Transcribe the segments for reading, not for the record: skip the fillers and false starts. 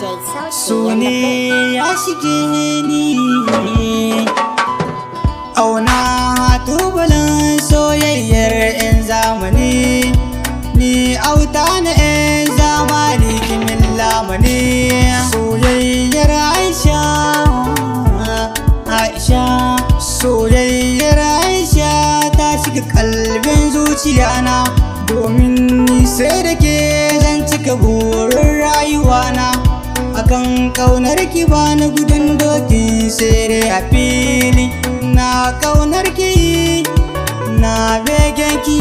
So ne ya shige ni auna tubalin soyayyar 'yan zamani, ni auta na 'yan zamani kimin lamani. Soyayyar Aisha, Aisha, soyayyar Aisha ta shiga kalbin zuciyana, domin ni sai da ke zan cika burin rayuwana. Akan kaunar ki ba na gudun dokin sai dai a fili, na kaunar ki na begen ki.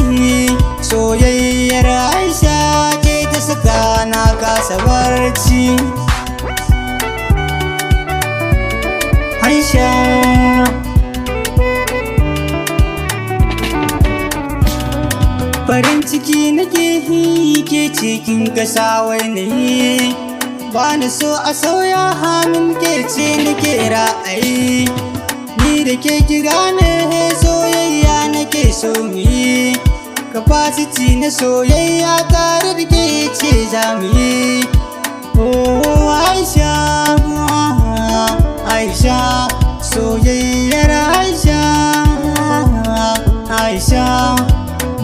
Soyayyar Aisha ce ta saka na kasa barci. Aisha, farin ciki nake ke cikin kasa wai nayi, ba na so a sauya hamin ke ce nake ra'ayi. Ni da ke ki gane soyayya nake so mu yi, capacity na soyayya tare da ke ce za mu yi. Oh Aisha, Aisha, soyayyar Aisha, Aisha.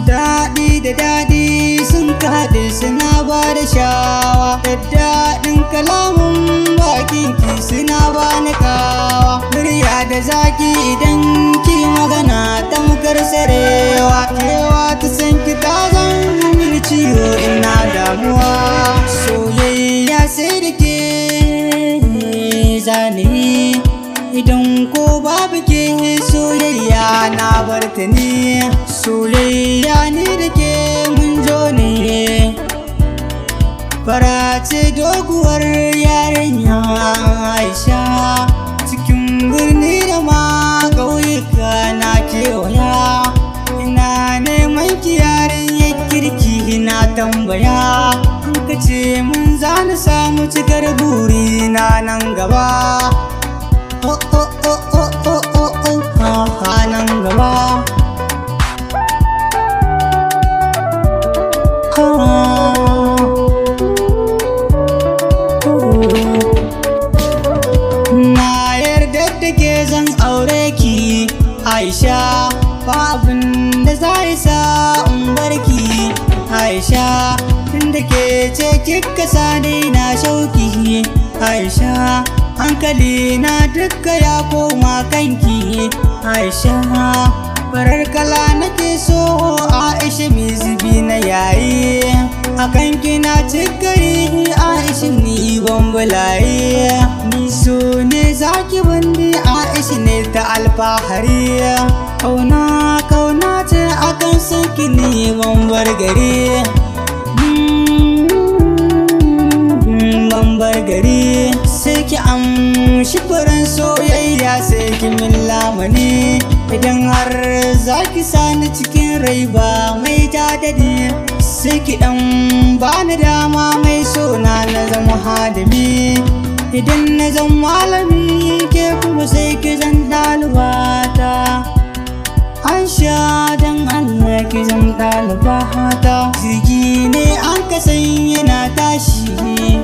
Daɗi da daɗi sun kaɗe suna ba da shawa, da daɗin kalamun bakinki suna ba ni kawa. Murya da zaki idan ki magana tamkar sarewa, kewa ta san ki ta zan mini ciwo ina damuwa. Soyayya sai da ke zane, idan ko babu ke soyayya na bar ta ne. Soyayya ni da ke mun zo ne, fara ce doguwar yarinya Aisha, cikin birni da ma ƙauyuka na kewaya. Ina neman ki yarinyar kirki na tambaya, an ka ce mun za na samu cikar burina nan gaba. Oh oh oh oh oh oh oh, nan gaba. Na yarda da ke zan aure ki Aisha, ba abin da za ya sa in barki Aisha, tunda ke ce kika sani na shauki Aisha. Hankali na duka ya koma kanki Aisha, farar kala nake so Aisha mai zubi na yayi. Akan kina cikari Aisha ni bambulaye, ni so ne zaki bandi Aisha ne ta alfahari. Kauna kauna ce akan sanki ni bambar gari, bambar gari. Sai ki amshi furen soyayya sai ki min lamani, idan har zaki sani cikin rai ba mai tadadi. Sai ki dan bani dama mai sona na zama hadimi, idan na zama malami ke kuma sai ki zan ɗalibata. Aisha dan Allah ki zan ɗalibata. Jirgi ne an kasan yana tashi,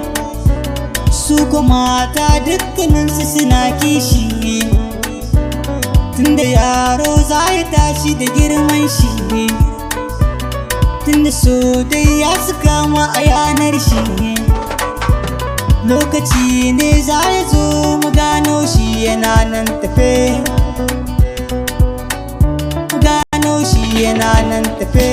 su kuma mata dukkaninsu suna kishi, tunda yaro za ya tashi da girman shi, tunda so dai ya suka ma a yanar shi. Lokaci ne za ya zo mu gano shi yana nan tafe, gano shi yana nan tafe.